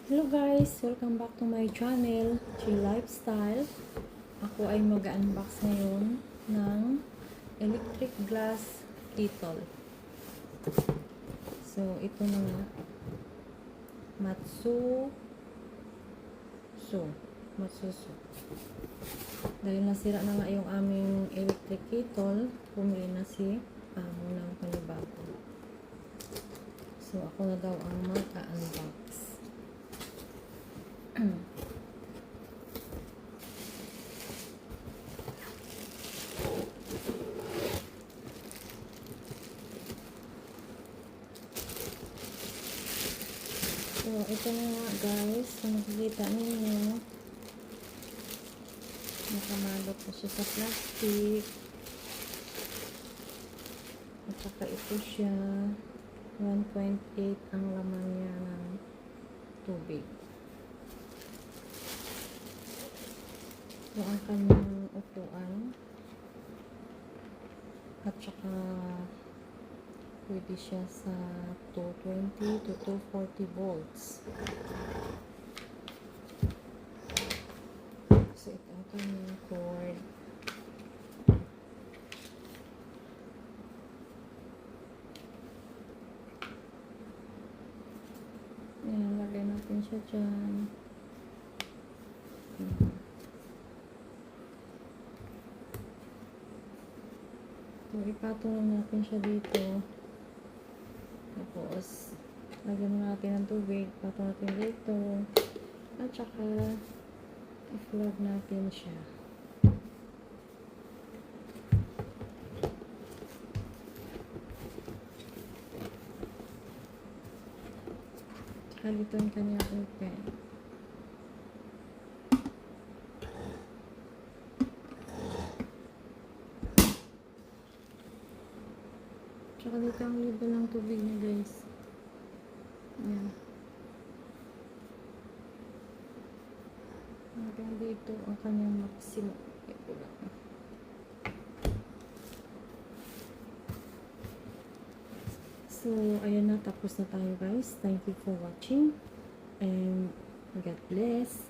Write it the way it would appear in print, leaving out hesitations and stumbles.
Hello guys! Welcome back to my channel, Chill Lifestyle. Ako ay mag-unbox ngayon ng electric glass kettle. So, ito na nga. Matsuso. Dahil nasira na nga yung aming electric kettle, pumili na si amo ng panibago. So, ako na daw ang mag-unbox. So, ito na nga guys. Kung nakikita ninyo, nakamalot na siya sa plastic. At saka ito siya, 1.8 ang laman niya ng tubig. Ito ang kanyang upuan. At saka pwede siya sa 220 to 240 volts. So, ito ang kanyang cord. Ayan, lagay natin siya dyan. So, ipatong natin siya dito. Tapos, lagyan mo natin ng tubig. Patong natin dito. At saka, i-plug natin siya. Saka dito yung kanyang open. Saka dito ang level ng tubig niya guys. Ayan. Hanggang dito ang kanyang maximum. Ito lang. So, ayan na. Tapos na tayo guys. Thank you for watching. And God bless.